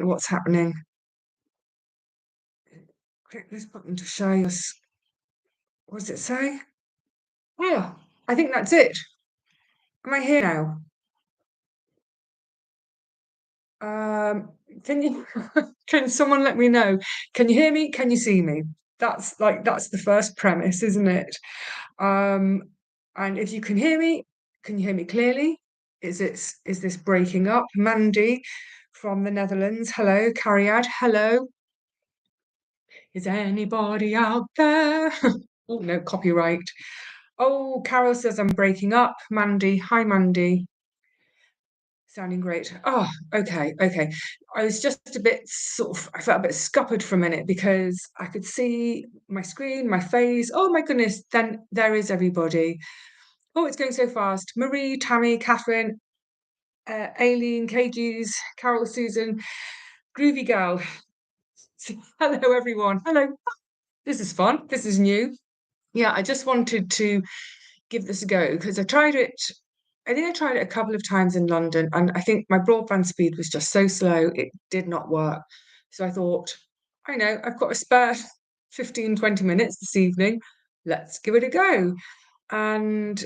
what's happening. Click this button to show us. What does it say? Oh, I think that's it. Am I here now? Can you can someone let me know? Can you hear me? Can you see me? That's the first premise, isn't it? Um, and if you can you hear me clearly? Is this breaking up? Mandy from the Netherlands. Hello, Cariad. Hello. Is anybody out there? Oh no, copyright. Oh, Carol says I'm breaking up. Mandy. Hi, Mandy. Sounding great. Oh, okay. I was just a bit I felt a bit scuppered for a minute because I could see my screen, my face. Oh my goodness, then there is everybody. Oh, it's going so fast. Marie, Tammy, Catherine, Aileen, KG's, Carol, Susan, Groovy Girl. Hello, everyone. Hello. This is fun. This is new. Yeah, I just wanted to give this a go because I tried it. I think I tried it a couple of times in London, and I think my broadband speed was just so slow, it did not work. So I thought, I know, I've got a spare 15, 20 minutes this evening. Let's give it a go. And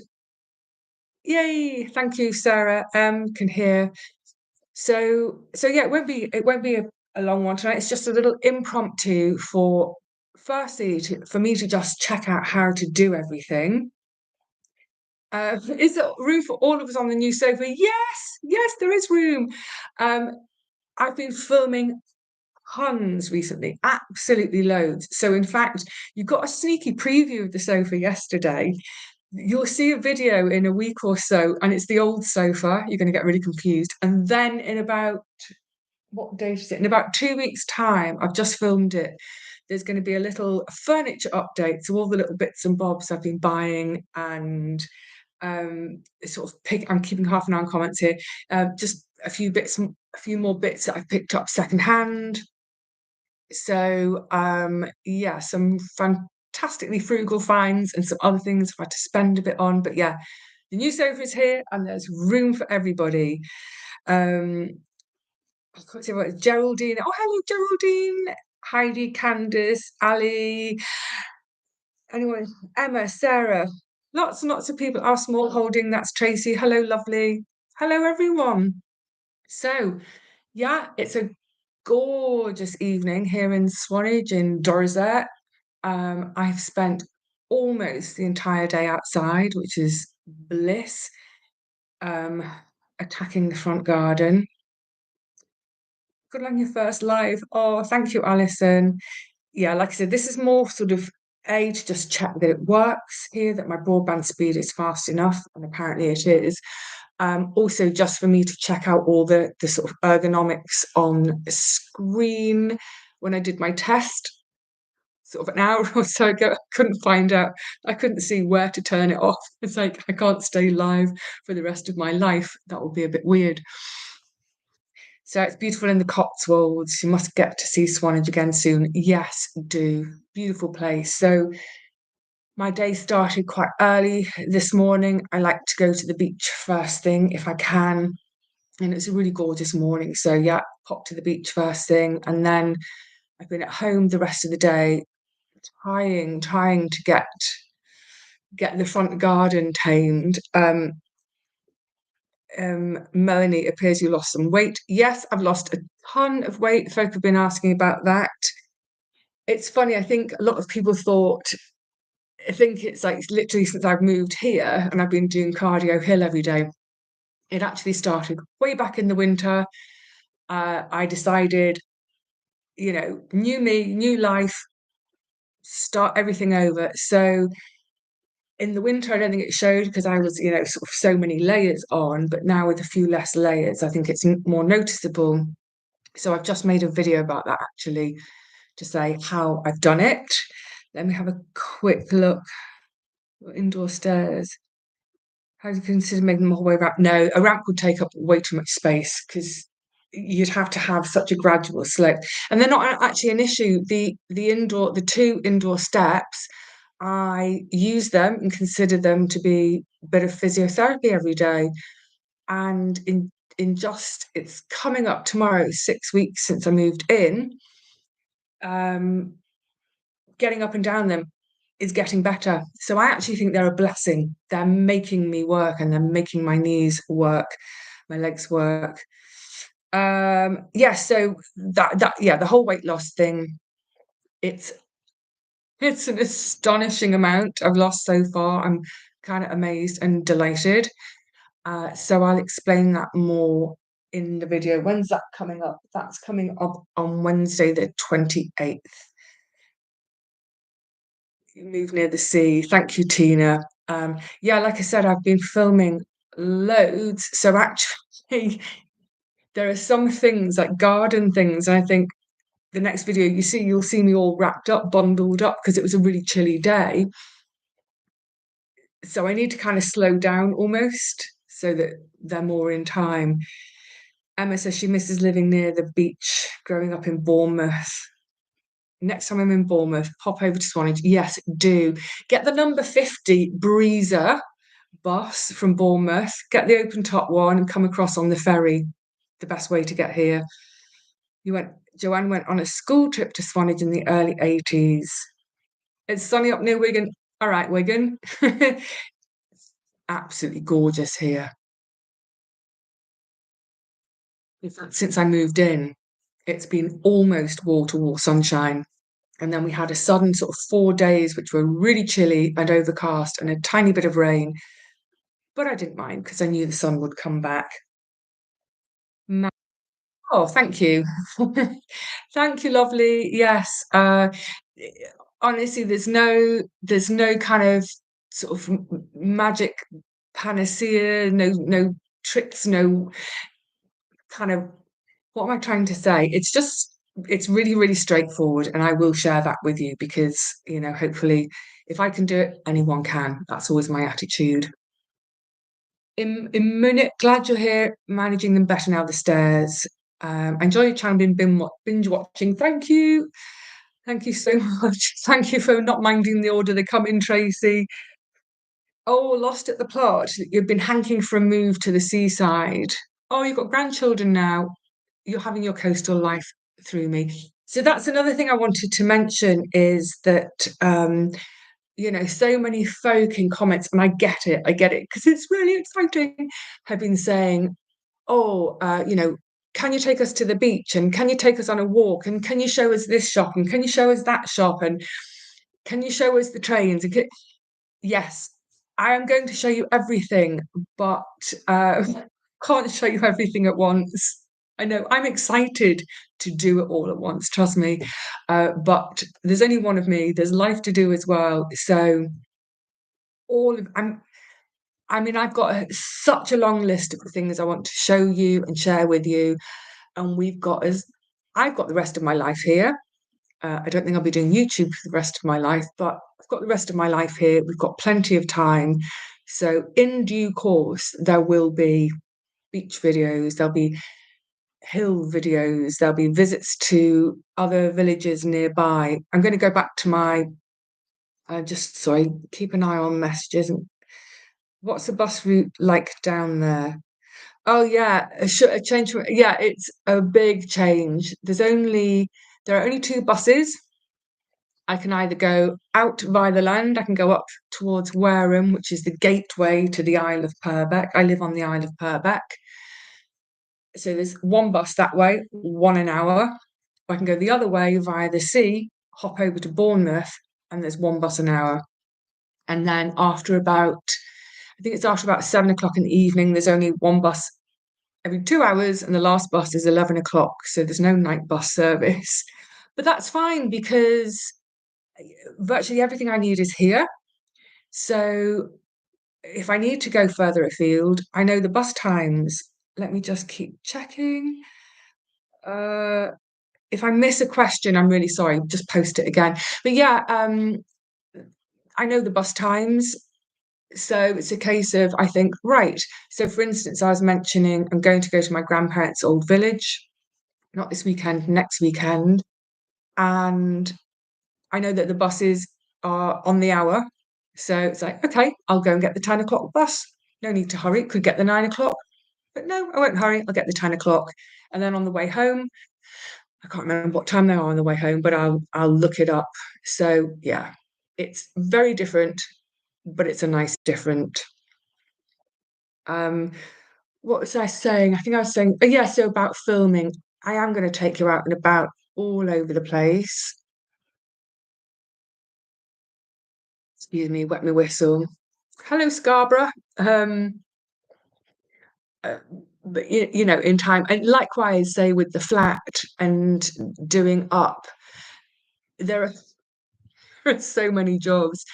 yay, thank you, Sarah. Can hear. So yeah, it won't be a long one tonight. It's just a little impromptu for firstly for me to just check out how to do everything. Is there room for all of us on the new sofa? Yes, there is room. I've been filming tons recently, absolutely loads. So in fact, you got a sneaky preview of the sofa yesterday. You'll see a video in a week or so, and it's the old sofa. You're going to get really confused. And then in about, what date is it? In about 2 weeks' time, I've just filmed it. There's going to be a little furniture update. So all the little bits and bobs I've been buying and I'm keeping half an eye on comments here. Just a few more bits that I've picked up secondhand. So yeah, some fantastically frugal finds and some other things I've had to spend a bit on. But yeah, the new sofa is here and there's room for everybody. I can't say what Geraldine. Oh, hello, Geraldine. Heidi, Candice, Ali. Anyway, Emma, Sarah, lots and lots of people. Our small holding, that's Tracy. Hello, lovely. Hello, everyone. So, yeah, it's a gorgeous evening here in Swanage in Dorset. I've spent almost the entire day outside, which is bliss, um, attacking the front garden. Good on your first live. Oh, thank you, Alison. Yeah, like I said, this is more sort of to just check that it works here, that my broadband speed is fast enough, and apparently it is. Also, just for me to check out all the sort of ergonomics on the screen. When I did my test, sort of an hour or so ago, I couldn't see where to turn it off. It's like I can't stay live for the rest of my life. That would be a bit weird. So it's beautiful in the Cotswolds. You must get to see Swanage again soon. Yes, do. Beautiful place. So my day started quite early this morning. I like to go to the beach first thing if I can. And it's a really gorgeous morning. So yeah, pop to the beach first thing. And then I've been at home the rest of the day trying to get the front garden tamed. Melanie, appears you lost some weight. Yes, I've lost a ton of weight. Folk have been asking about that. It's funny, I think a lot of people I think it's like literally since I've moved here and I've been doing cardio hill every day. It actually started way back in the winter. I decided, new me, new life, start everything over. So in the winter, I don't think it showed because I was, sort of so many layers on, but now with a few less layers, I think it's more noticeable. So I've just made a video about that actually to say how I've done it. Let me have a quick look. Indoor stairs. How do you consider making them all the way around? No, a ramp would take up way too much space because you'd have to have such a gradual slope. And they're not actually an issue. The two indoor steps, I use them and consider them to be a bit of physiotherapy every day. And it's coming up tomorrow, 6 weeks since I moved in. Getting up and down them is getting better. So I actually think they're a blessing. They're making me work and they're making my knees work, my legs work. Yeah, so yeah, the whole weight loss thing, it's it's an astonishing amount I've lost so far. I'm kind of amazed and delighted. So I'll explain that more in the video. When's that coming up? That's coming up on Wednesday, the 28th. You move near the sea. Thank you, Tina. Yeah, like I said, I've been filming loads. So actually, there are some things like garden things. And I think the next video you'll see me all wrapped up, bundled up because it was a really chilly day. So I need to kind of slow down almost so that they're more in time. Emma says she misses living near the beach growing up in Bournemouth. Next time I'm in Bournemouth, pop over to Swanage. Yes, do. Get the number 50 Breezer bus from Bournemouth. Get the open top one and come across on the ferry. The best way to get here. Joanne went on a school trip to Swanage in the early 80s. It's sunny up near Wigan. All right, Wigan. Absolutely gorgeous here. In fact, since I moved in, it's been almost wall-to-wall sunshine. And then we had a sudden sort of 4 days, which were really chilly and overcast and a tiny bit of rain. But I didn't mind because I knew the sun would come back. Oh, thank you. Thank you, lovely. Yes. Honestly, there's no kind of sort of magic panacea, no tricks, no kind of, what am I trying to say? It's really, really straightforward, and I will share that with you because, hopefully if I can do it, anyone can. That's always my attitude. In Munich, glad you're here, managing them better now, the stairs. Enjoy your channel, binge watching. Thank you. Thank you so much. Thank you for not minding the order they come in, Tracy. Oh, lost at the plot. You've been hankering for a move to the seaside. Oh, you've got grandchildren now. You're having your coastal life through me. So that's another thing I wanted to mention is that so many folk in comments, and I get it because it's really exciting, have been saying, oh, can you take us to the beach and can you take us on a walk and can you show us this shop and can you show us that shop and can you show us the trains? Yes, I am going to show you everything, but can't show you everything at once. I know I'm excited to do it all at once, trust me. But there's only one of me. There's life to do as well. So I've got such a long list of things I want to show you and share with you. And I've got the rest of my life here. I don't think I'll be doing YouTube for the rest of my life, but I've got the rest of my life here. We've got plenty of time. So in due course, there will be beach videos, there'll be hill videos, there'll be visits to other villages nearby. I'm going to go back to my, just so I keep an eye on messages. What's the bus route like down there? Oh yeah, a change. Yeah, it's a big change. There are only two buses. I can either go out via the land, I can go up towards Wareham, which is the gateway to the Isle of Purbeck. I live on the Isle of Purbeck. So there's one bus that way, 1 hour. I can go the other way via the sea, hop over to Bournemouth, and there's one bus an hour. And then I think it's after about 7 o'clock in the evening, there's only one bus every 2 hours, and the last bus is 11 o'clock. So there's no night bus service. But that's fine because virtually everything I need is here. So if I need to go further afield, I know the bus times. Let me just keep checking. If I miss a question, I'm really sorry, just post it again. But yeah, I know the bus times. So it's a case of, I think, right. So for instance, I was mentioning I'm going to go to my grandparents' old village, not this weekend, next weekend. And I know that the buses are on the hour. So it's like, okay, I'll go and get the 10 o'clock bus. No need to hurry. Could get the 9 o'clock. But no, I won't hurry. I'll get the 10 o'clock. And then on the way home, I can't remember what time they are on the way home, but I'll look it up. So yeah, it's very different, but it's a nice different. Um, what was I saying? I think I was saying, oh, yeah, so about filming. I am going to take you out and about all over the place. Excuse me, wet my whistle. Hello, Scarborough. Um, uh, but in time, and likewise, say with the flat and doing up, there are, there are so many jobs,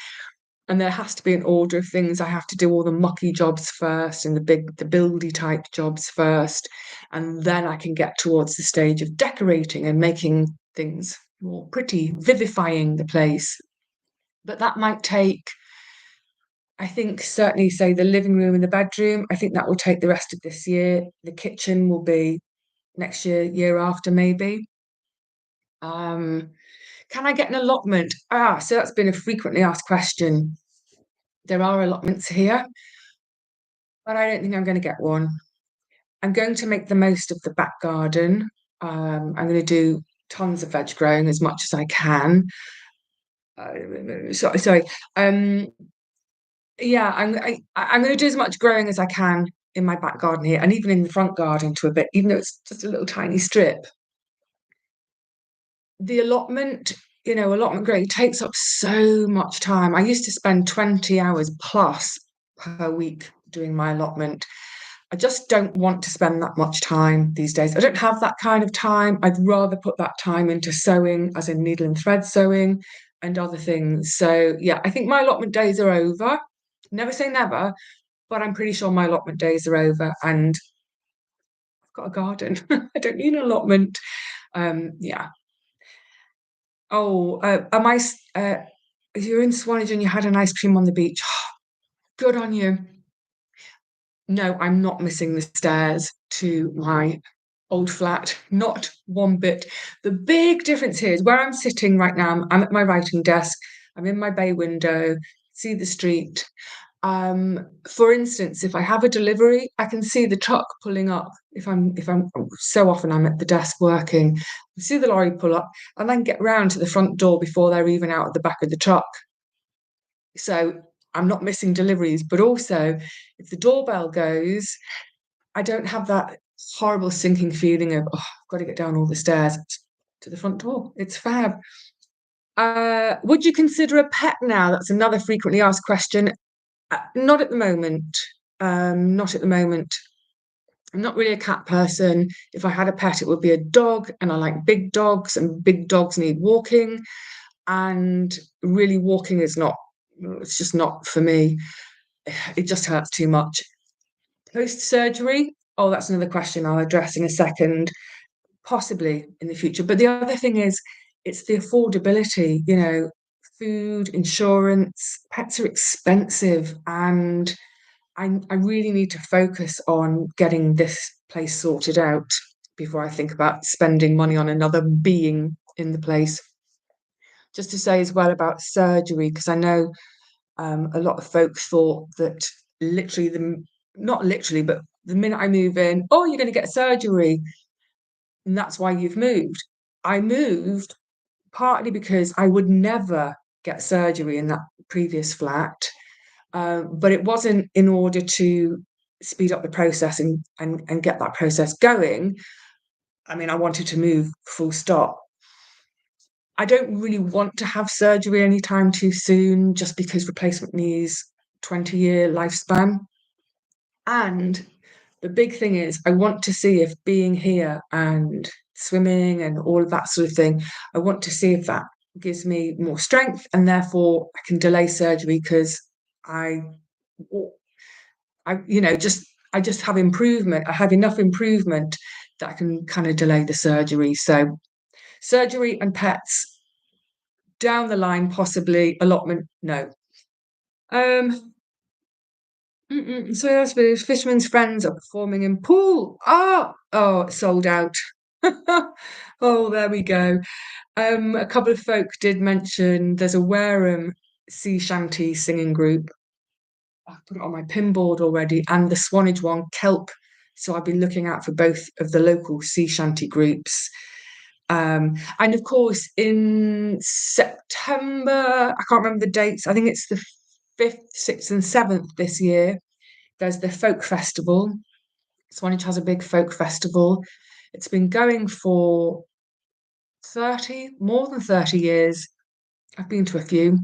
and there has to be an order of things. I have to do all the mucky jobs first and the buildy type jobs first, and then I can get towards the stage of decorating and making things more pretty, vivifying the place. But that might take, I think, certainly say the living room and the bedroom. I think that will take the rest of this year. The kitchen will be next year, year after maybe. Um, can I get an allotment? So that's been a frequently asked question. There are allotments here, but I don't think I'm going to get one. I'm going to make the most of the back garden. I'm going to do tons of veg growing as much as I can. Sorry. Um, yeah, I'm going to do as much growing as I can in my back garden here, and even in the front garden to a bit, even though it's just a little tiny strip. The allotment growing takes up so much time. I used to spend 20 hours plus per week doing my allotment. I just don't want to spend that much time these days. I don't have that kind of time. I'd rather put that time into sewing, as in needle and thread sewing and other things. So, yeah, I think my allotment days are over. Never say never, but I'm pretty sure my allotment days are over and I've got a garden. I don't need an allotment. Yeah. Oh, you're in Swanage and you had an ice cream on the beach. Good on you. No, I'm not missing the stairs to my old flat, not one bit. The big difference here is where I'm sitting right now. I'm at my writing desk. I'm in my bay window, see the street. For instance, if I have a delivery, I can see the truck pulling up. If I'm so often I'm at the desk working, I see the lorry pull up and then get round to the front door before they're even out at the back of the truck. So I'm not missing deliveries, but also if the doorbell goes, I don't have that horrible sinking feeling of, oh, I've got to get down all the stairs to the front door. It's fab. Would you consider a pet now? That's another frequently asked question. Not at the moment. Not at the moment. I'm not really a cat person. If I had a pet, it would be a dog, and I like big dogs, and big dogs need walking. And really, walking is not, it's just not for me. It just hurts too much. Post surgery, oh, that's another question I'll address in a second, possibly in the future. But the other thing is, it's the affordability, food, insurance, pets are expensive, and I really need to focus on getting this place sorted out before I think about spending money on another being in the place. Just to say as well about surgery, because I know a lot of folks thought that literally not literally, but the minute I move in, oh, you're going to get surgery, and that's why you've moved. I moved partly because I would never get surgery in that previous flat, but it wasn't in order to speed up the process and get that process going. I mean, I wanted to move full stop. I don't really want to have surgery anytime too soon, just because replacement knees, 20-year lifespan. And the big thing is, I want to see if being here and swimming and all of that sort of thing, I want to see if that gives me more strength and therefore I can delay surgery because I, I just have improvement. I have enough improvement that I can kind of delay the surgery. So surgery and pets down the line, possibly allotment, no. Um, So that's what Fisherman's Friends are performing in Pool. Oh, it's sold out. Oh, there we go. A couple of folk did mention there's a Wareham sea shanty singing group. I put it on my pinboard already, and the Swanage one, Kelp So I've been looking out for both of the local sea shanty groups. And of course, in September, I can't remember the dates, I think it's the 5th, 6th, and 7th this year, there's the folk festival. Swanage has a big folk festival. It's been going for 30, more than 30 years. I've been to a few.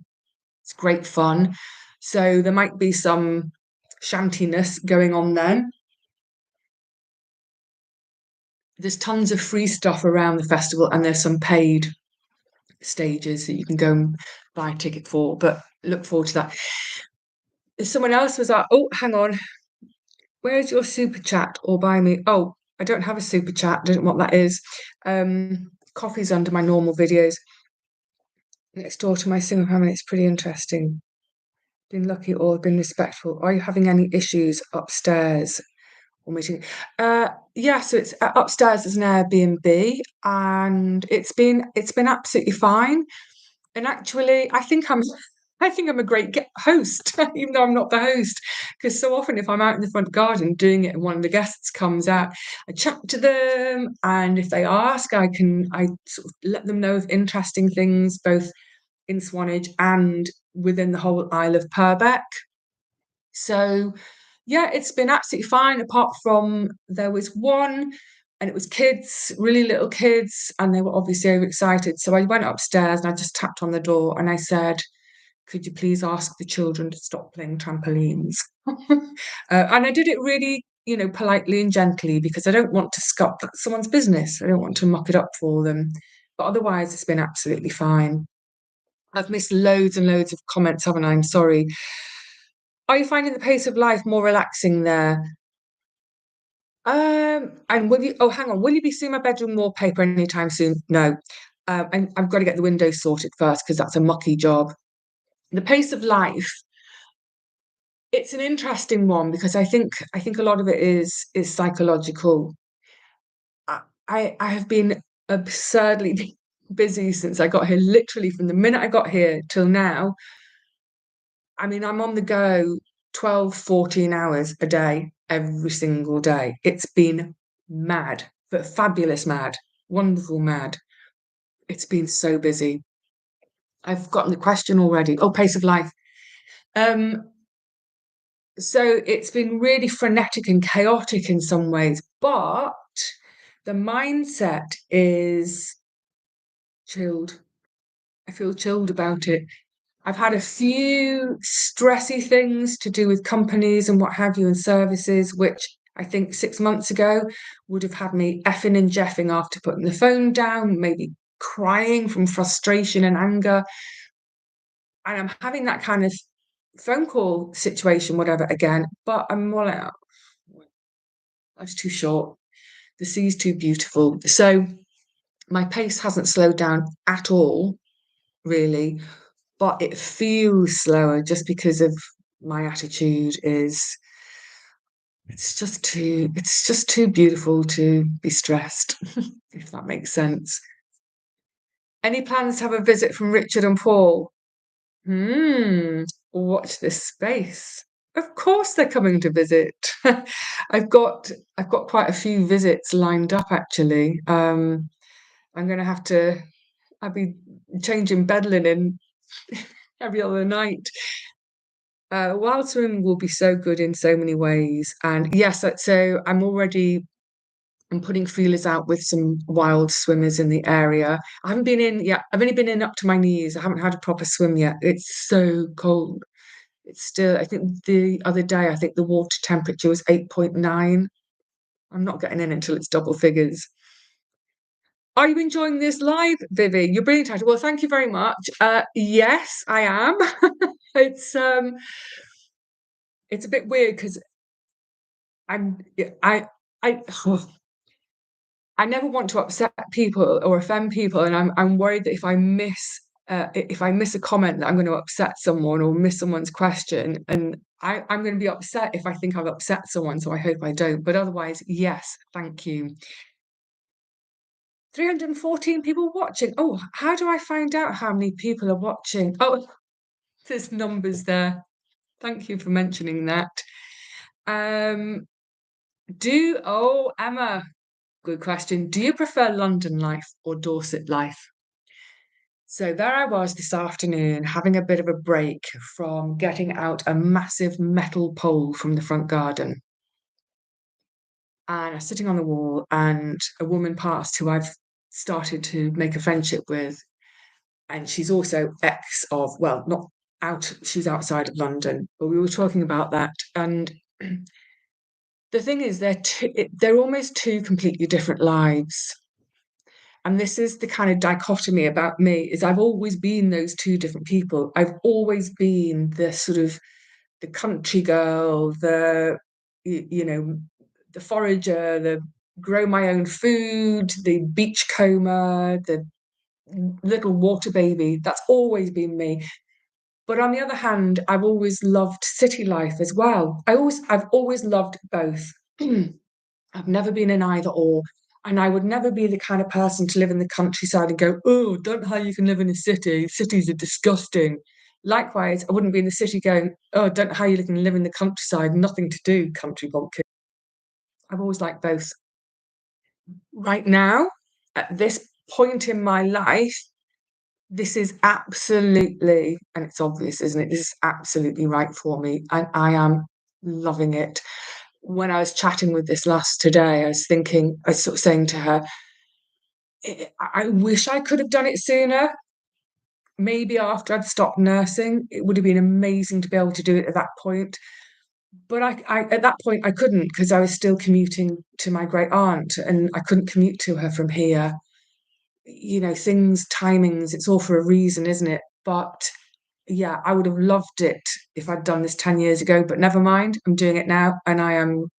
It's great fun. So there might be some shantiness going on then. There's tons of free stuff around the festival, and there's some paid stages that you can go and buy a ticket for, but look forward to that. Someone else was like, oh, hang on, where's your super chat or buy me? Oh, I don't have a super chat, I don't know what that is. Coffee's under my normal videos. Next door to my single family, it's pretty interesting. Been lucky or been respectful. Are you having any issues upstairs or meeting? Yeah, so it's upstairs as an Airbnb, and it's been absolutely fine. And actually, I think I'm a great host, even though I'm not the host, because so often if I'm out in the front garden doing it and one of the guests comes out, I chat to them, and if they ask, I sort of let them know of interesting things, both in Swanage and within the whole Isle of Purbeck. So yeah, it's been absolutely fine, apart from there was one, and it was kids, really little kids, and they were obviously overexcited. So I went upstairs and I just tapped on the door and I said, could you please ask the children to stop playing trampolines? And I did it really, politely and gently, because I don't want to scup someone's business. I don't want to muck it up for them. But otherwise, it's been absolutely fine. I've missed loads and loads of comments, haven't I? I'm sorry. Are you finding the pace of life more relaxing there? And hang on, will you be seeing my bedroom wallpaper anytime soon? No. And I've got to get the windows sorted first, because that's a mucky job. The pace of life, it's an interesting one, because I think a lot of it is psychological. I have been absurdly busy since I got here, literally from the minute I got here till now. I mean, I'm on the go 12, 14 hours a day, every single day. It's been mad, but fabulous mad, wonderful mad. It's been so busy. I've gotten the question already. Oh, pace of life. Um, so it's been really frenetic and chaotic in some ways, but the mindset is chilled. I feel chilled about it. I've had a few stressy things to do with companies and what have you, and services, which I think 6 months ago would have had me effing and jeffing after putting the phone down, maybe crying from frustration and anger. And I'm having that kind of phone call situation, whatever, again, but I'm more like, oh, life's too short. The sea's too beautiful. So my pace hasn't slowed down at all, really, but it feels slower just because of my attitude is it's just too beautiful to be stressed, if that makes sense. Any plans to have a visit from Richard and Paul? Watch this space. Of course they're coming to visit. I've got I've got quite a few visits lined up, actually. I'm gonna have to I'll be changing bed linen every other night. Wild swimming will be so good in so many ways. And yes, so I'm putting feelers out with some wild swimmers in the area. I haven't been in yet. I've only been in up to my knees. I haven't had a proper swim yet. It's so cold. It's still, I think the other day, I think the water temperature was 8.9. I'm not getting in until it's double figures. Are you enjoying this live, Vivi? You're brilliant at it. Well, thank you very much. Yes, I am. It's it's a bit weird because I'm I I never want to upset people or offend people, and I'm worried that if I miss a comment, that I'm going to upset someone or miss someone's question, and I'm going to be upset if I think I've upset someone. So I hope I don't. But otherwise, yes, thank you. 314 people watching. Oh, how do I find out how many people are watching? Oh, there's numbers there. Thank you for mentioning that. Um, Emma, good question. Do you prefer London life or Dorset life? So there I was this afternoon having a bit of a break from getting out a massive metal pole from the front garden. And I was sitting on the wall, and a woman passed who I've started to make a friendship with. And she's also ex of, well, not out, she's outside of London, but we were talking about that. And the thing is, they're almost two completely different lives. And this is the kind of dichotomy about me, is I've always been those two different people. I've always been the sort of the country girl, the forager, the grow my own food, the beachcomber, the little water baby. That's always been me. But on the other hand, I've always loved city life as well. I've always loved both. I've never been in either or. And I would never be the kind of person to live in the countryside and go, oh, don't know how you can live in a city. Cities are disgusting. Likewise, I wouldn't be in the city going, oh, don't know how you can live in the countryside. Nothing to do, country bumpkin. I've always liked both. Right now, at this point in my life, this is absolutely, and it's obvious, isn't it? This is absolutely right for me. And I am loving it. When I was chatting with this last today, I was sort of saying to her, I wish I could have done it sooner. Maybe after I'd stopped nursing, it would have been amazing to be able to do it at that point. But at that point, I couldn't, because I was still commuting to my great aunt, and I couldn't commute to her from here. Things, timings, it's all for a reason, isn't it? But yeah, I would have loved it if I'd done this 10 years ago, but never mind. I'm doing it now, and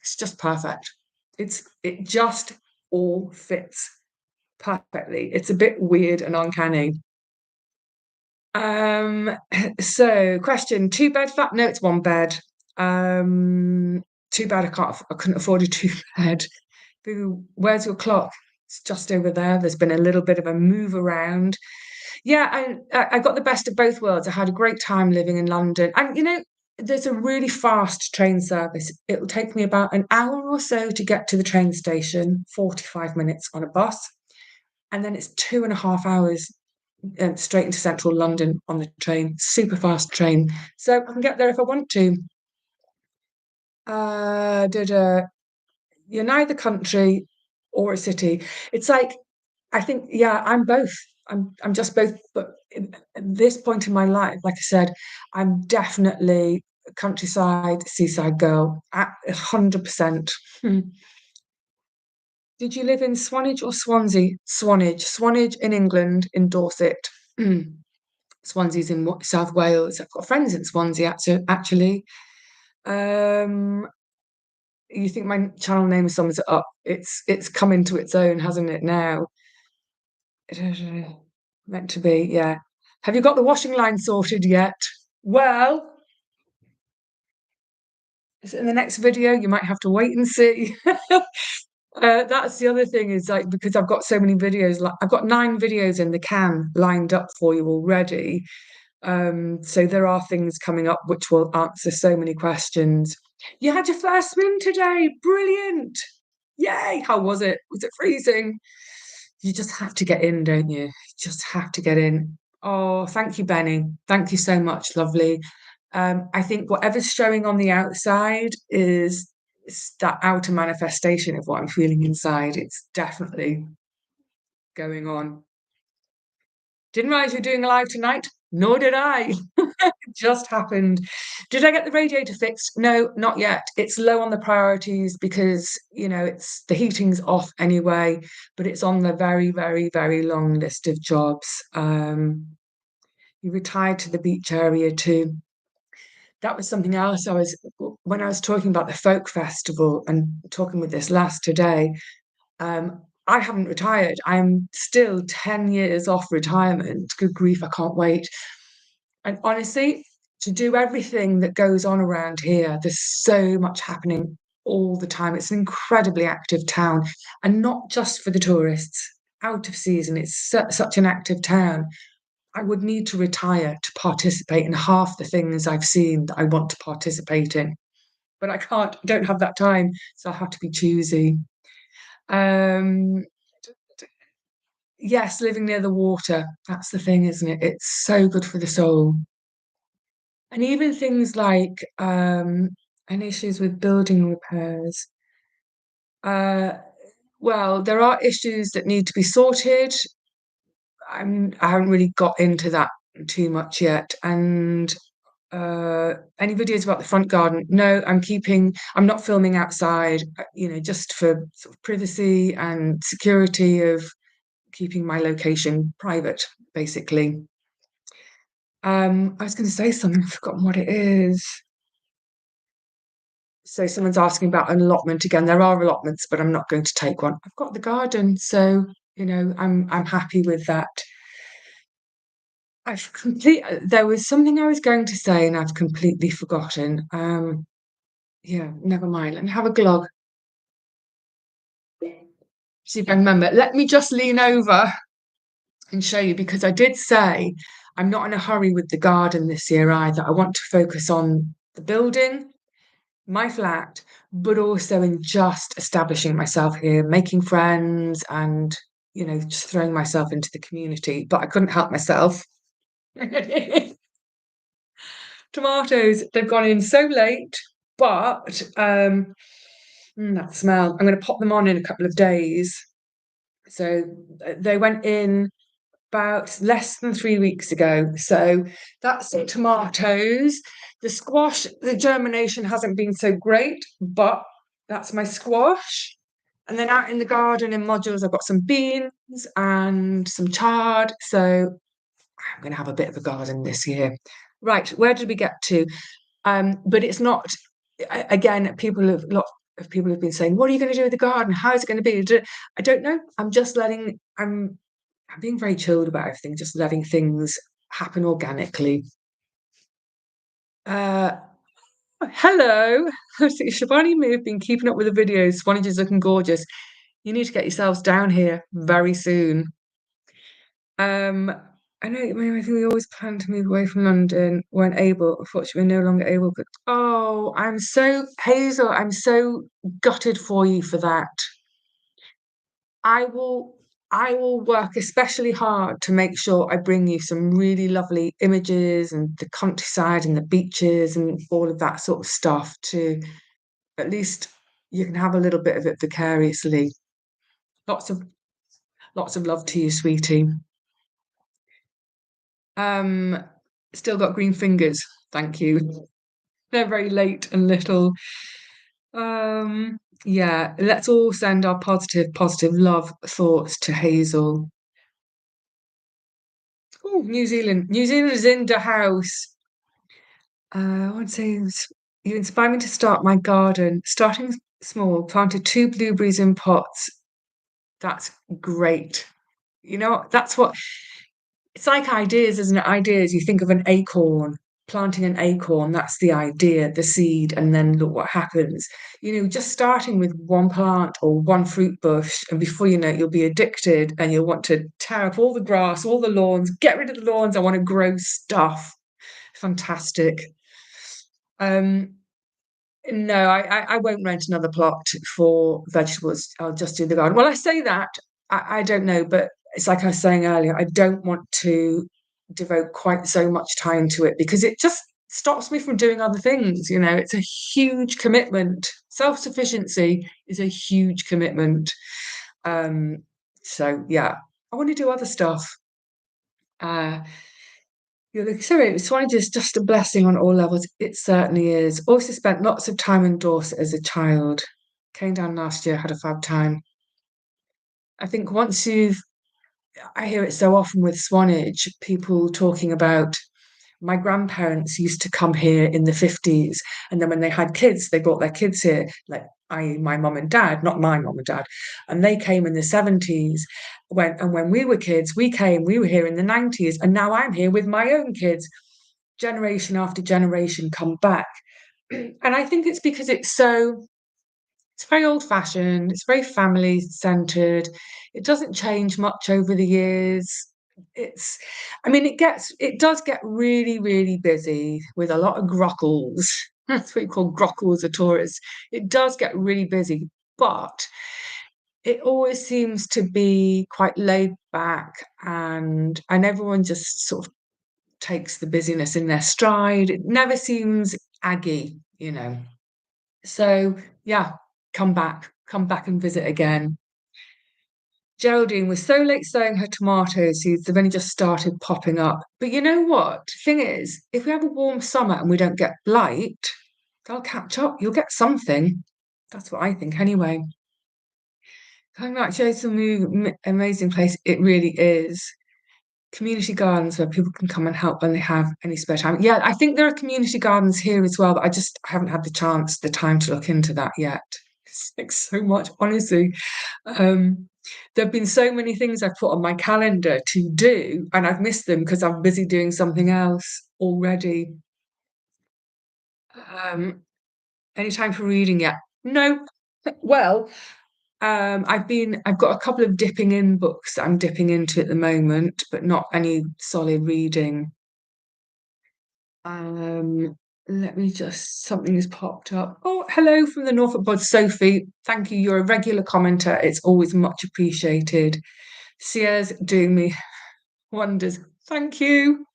it's just perfect. It just all fits perfectly. It's a bit weird and uncanny. Um, so question, two bed flat? No, it's one bed. Too bad I couldn't afford a two bed. Where's your clock? It's just over there. There's been a little bit of a move around. Yeah, I got the best of both worlds. I had a great time living in London. And there's a really fast train service. It will take me about an hour or so to get to the train station, 45 minutes on a bus. And then it's 2.5 hours straight into central London on the train, super fast train. So I can get there if I want to. You're neither country or a city. It's like, I think, yeah, I'm both. I'm just both. But at this point in my life, like I said, I'm definitely a countryside, seaside girl, at 100%. Did you live in Swanage or Swansea? Swanage in England, in Dorset. Swansea's in South Wales. I've got friends in Swansea, actually. Um, you think my channel name sums it up? It's come into its own, hasn't it now? Meant to be, yeah. Have you got the washing line sorted yet? Well, is it in the next video? You might have to wait and see. That's the other thing, is like, because I've got so many videos, like I've got 9 videos in the can lined up for you already. So there are things coming up which will answer so many questions. You had your first swim today. Brilliant. Yay. How was it? Was it freezing? You just have to get in, don't you? Just have to get in. Oh, thank you, Benny. Thank you so much, lovely. I think whatever's showing on the outside is that outer manifestation of what I'm feeling inside. It's definitely going on. Didn't realize you're doing a live tonight. Nor did I. It just happened. Did I get the radiator fixed? No, not yet. It's low on the priorities because, it's the heating's off anyway, but it's on the very, very, very long list of jobs. You retired to the beach area too. That was something else. When I was talking about the folk festival and talking with this last today, I haven't retired. I'm still 10 years off retirement. Good grief, I can't wait. And honestly, to do everything that goes on around here, there's so much happening all the time. It's an incredibly active town, and not just for the tourists. Out of season, it's such an active town. I would need to retire to participate in half the things I've seen that I want to participate in. but don't have that time, so I have to be choosy. Um, yes, living near the water. That's the thing, isn't it? It's so good for the soul. And even things like any issues with building repairs. Uh, well, there are issues that need to be sorted. I haven't really got into that too much yet. And any videos about the front garden? No, I'm not filming outside, just for sort of privacy and security of keeping my location private, basically. I was going to say something, I've forgotten what it is. So someone's asking about an allotment again. There are allotments, but I'm not going to take one. I've got the garden, so I'm happy with that. There was something I was going to say and I've completely forgotten. Yeah, never mind. Let me have a glog. See if I remember. Let me just lean over and show you, because I did say I'm not in a hurry with the garden this year either. I want to focus on the building, my flat, but also in just establishing myself here, making friends and, just throwing myself into the community. But I couldn't help myself. Tomatoes, they've gone in so late, but that smell. I'm going to pop them on in a couple of days. So they went in about less than 3 weeks ago. So that's tomatoes. The squash, the germination hasn't been so great, but that's my squash. And then out in the garden in modules, I've got some beans and some chard. So I'm going to have a bit of a garden this year. Right, where did we get to? But it's not, again, a lot of people have been saying, what are you going to do with the garden? How is it going to be? I don't know. I'm being very chilled about everything, just letting things happen organically. Uh, Hello. Shivani may have been keeping up with the videos. Swanage is looking gorgeous. You need to get yourselves down here very soon. Um, I know, I think we always plan to move away from London when able. Unfortunately, we're no longer able. But oh, Hazel, I'm so gutted for you for that. I will I will work especially hard to make sure I bring you some really lovely images and the countryside and the beaches and all of that sort of stuff, to at least you can have a little bit of it vicariously. Lots of lots of love to you, sweetie. Um, Still got green fingers. Thank you. They're very late and little. Yeah, let's all send our positive love thoughts to Hazel. Oh, New Zealand. New Zealand is in the house. I want to say you inspire me to start my garden. Starting small, planted 2 blueberries in pots. That's great. That's what it's like, ideas, isn't it? Ideas. You think of an acorn, planting an acorn, that's the idea, the seed, and then look what happens. Just starting with one plant or one fruit bush, and before you know it, you'll be addicted and you'll want to tear up all the grass, all the lawns, get rid of the lawns. I want to grow stuff. Fantastic. Um, no, I won't rent another plot for vegetables. I'll just do the garden. Well, I say that, I don't know, but it's like I was saying earlier, I don't want to devote quite so much time to it because it just stops me from doing other things. It's a huge commitment. Self-sufficiency is a huge commitment. Um, so yeah, I want to do other stuff. Uh, you're like, sorry, Swanage is just a blessing on all levels. It certainly is. Also spent lots of time in Dorset as a child. Came down last year, had a fab time. I think I hear it so often with Swanage, people talking about my grandparents used to come here in the 50s. And then when they had kids, they brought their kids here, like my mum and dad, not my mum and dad. And they came in the 70s. When we were kids, we were here in the 90s. And now I'm here with my own kids. Generation after generation come back. And I think it's because it's very old fashioned, it's very family centered. It doesn't change much over the years. It's, I mean, it does get really, really busy with a lot of grockles. That's what you call grockles or tourists. It does get really busy, but it always seems to be quite laid back, and everyone just sort of takes the busyness in their stride. It never seems aggy, you know. So yeah, come back and visit again. Geraldine was so late sowing her tomato seeds, they've only just started popping up. But you know what? The thing is, if we have a warm summer and we don't get blight, they'll catch up. You'll get something. That's what I think anyway. Coming back to some amazing place, it really is. Community gardens where people can come and help when they have any spare time. Yeah, I think there are community gardens here as well, but I haven't had the time to look into that yet. It's like so much, honestly. Um, there have been so many things I've put on my calendar to do, and I've missed them because I'm busy doing something else already. Um, any time for reading yet? No. Well, I've got a couple of dipping in books that I'm dipping into at the moment, but not any solid reading. Um, Let me just, something has popped up. Oh, hello from the Norfolk Pod, Sophie. Thank you. You're a regular commenter. It's always much appreciated. Sia's doing me wonders. Thank you.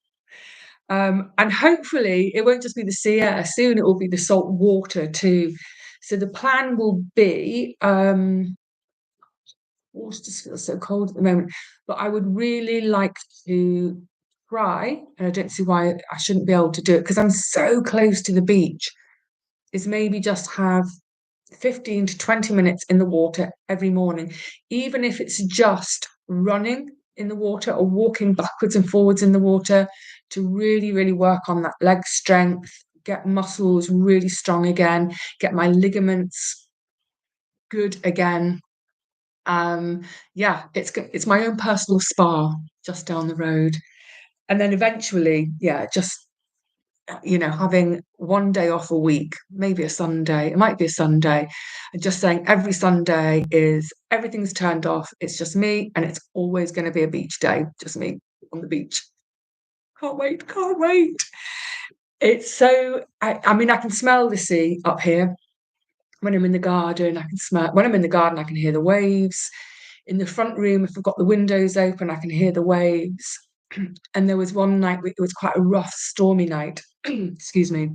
And hopefully it won't just be the sea air, soon it will be the salt water too. So the plan will be, water just feels so cold at the moment, but I would really like to try, and I don't see why I shouldn't be able to do it because I'm so close to the beach, is maybe just have 15 to 20 minutes in the water every morning, even if it's just running in the water or walking backwards and forwards in the water, to really, really work on that leg strength, get muscles really strong again, get my ligaments good again. Yeah, it's my own personal spa just down the road. And then eventually, yeah, just having one day off a week, maybe a Sunday, it might be a Sunday, and just saying every Sunday is everything's turned off. It's just me, and it's always going to be a beach day, just me on the beach. Can't wait, can't wait. It's so, I mean, I can smell the sea up here when I'm in the garden. When I'm in the garden, I can hear the waves. In the front room, if I've got the windows open, I can hear the waves. And there was one night, it was quite a rough, stormy night. Excuse me.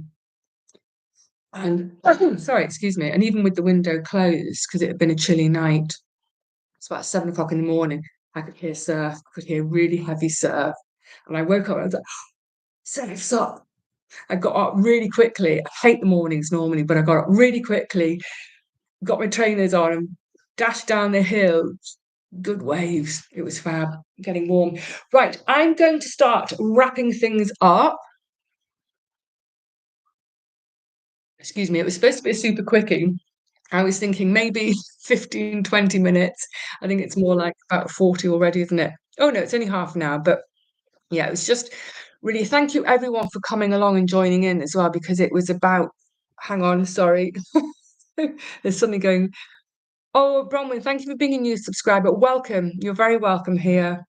And sorry, excuse me. And even with the window closed, because it had been a chilly night, it's about 7 o'clock in the morning, I could hear surf, I could hear really heavy surf. And I woke up and I was like, surf's up. I got up really quickly. I hate the mornings normally, but I got up really quickly, got my trainers on and dashed down the hill. Good waves. It was fab, getting warm. Right, I'm going to start wrapping things up. Excuse me, it was supposed to be a super quickie. I was thinking maybe 15, 20 minutes. I think it's more like about 40 already, isn't it? Oh no, it's only half an hour. But yeah, it was just really, thank you everyone for coming along and joining in as well, because it was about, hang on, sorry. There's something going. Oh, Bronwyn, thank you for being a new subscriber. Welcome. You're very welcome here.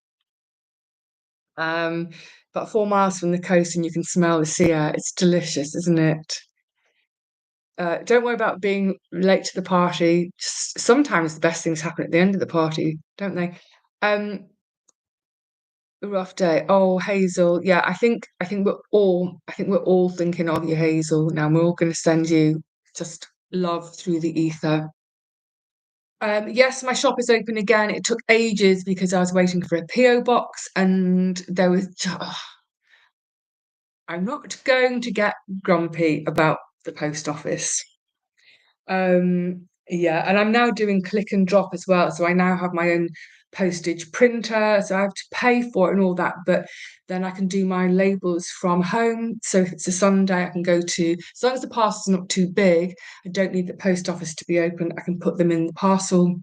About 4 miles from the coast and you can smell the sea air. It's delicious, isn't it? Don't worry about being late to the party. Sometimes the best things happen at the end of the party, don't they? A rough day. Oh, Hazel. Yeah, I think we're all thinking of you, Hazel. Now we're all going to send you just love through the ether. Yes, my shop is open again. It took ages because I was waiting for a PO box, and there was. I'm not going to get grumpy about the post office. Yeah, and I'm now doing click and drop as well. So I now have my own postage printer. So I have to pay for it and all that, but then I can do my labels from home. So if it's a Sunday, I can go to, as long as the parcel's not too big, I don't need the post office to be open. I can put them in the parcel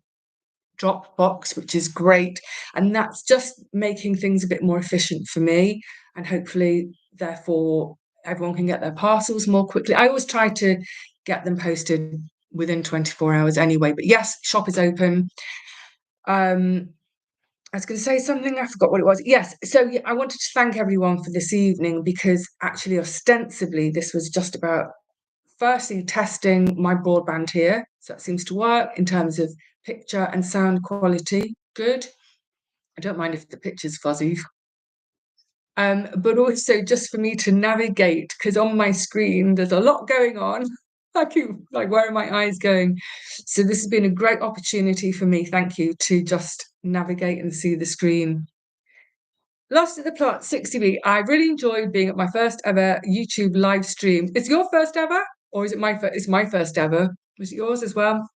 drop box, which is great. And that's just making things a bit more efficient for me. And hopefully, therefore, everyone can get their parcels more quickly. I always try to get them posted within 24 hours anyway. But yes, shop is open. I was going to say something, I forgot what it was. Yes, so yeah, I wanted to thank everyone for this evening, because actually, ostensibly, this was just about firstly testing my broadband here. So that seems to work in terms of picture and sound quality. Good. I don't mind if the picture's fuzzy. But also just for me to navigate, because on my screen there's a lot going on. I keep like, where are my eyes going? So this has been a great opportunity for me, thank you, to just navigate and see the screen. Lost at the Plot 60B. I really enjoyed being at my first ever YouTube live stream. Is your first ever? Or is it my first? It's my first ever. Was it yours as well?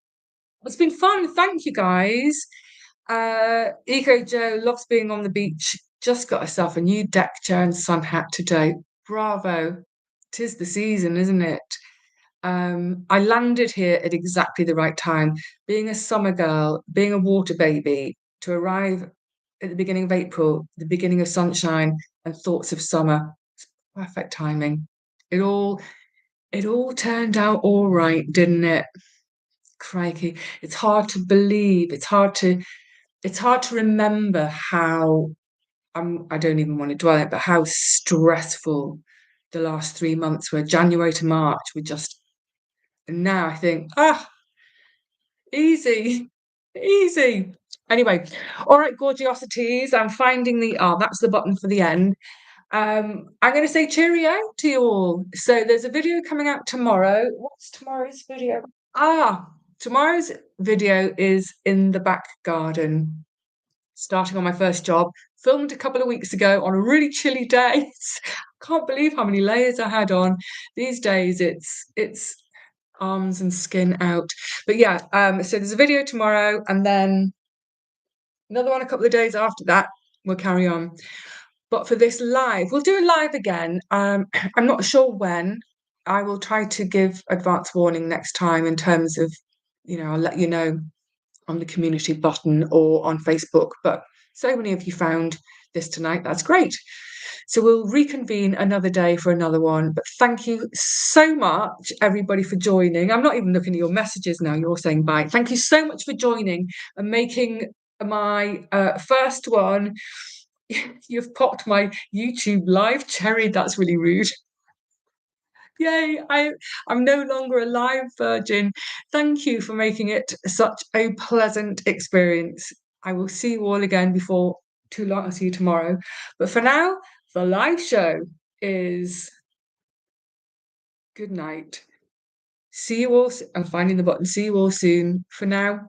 It's been fun. Thank you, guys. Eco Joe loves being on the beach. Just got herself a new deck chair and sun hat today. Bravo. 'Tis the season, isn't it? I landed here at exactly the right time. Being a summer girl, being a water baby, to arrive at the beginning of April, the beginning of sunshine and thoughts of summer. It's perfect timing. It all turned out all right, didn't it? Crikey. It's hard to believe. It's hard to remember how I don't even want to dwell on it, but how stressful the last 3 months were. January to March were just, and now I think, easy, easy. Anyway, all right, gorgeosities. I'm finding that's the button for the end. I'm going to say cheerio to you all. So there's a video coming out tomorrow. What's tomorrow's video? Tomorrow's video is in the back garden, starting on my first job. Filmed a couple of weeks ago on a really chilly day. Can't believe how many layers I had on. These days it's arms and skin out. But yeah, so there's a video tomorrow and then another one a couple of days after that. We'll carry on. But for this live, we'll do a live again. I'm not sure when. I will try to give advance warning next time in terms of, I'll let you know on the community button or on Facebook. But so many of you found this tonight. That's great. So we'll reconvene another day for another one. But thank you so much, everybody, for joining. I'm not even looking at your messages now. You're saying bye. Thank you so much for joining and making my first one. You've popped my YouTube live cherry. That's really rude. Yay, I'm no longer a live virgin. Thank you for making it such a pleasant experience. I will see you all again before too long. I'll see you tomorrow. But for now, the live show is good night. See you all. I'm finding the button. See you all soon. For now,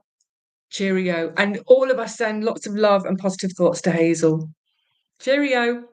cheerio. And all of us send lots of love and positive thoughts to Hazel. Cheerio.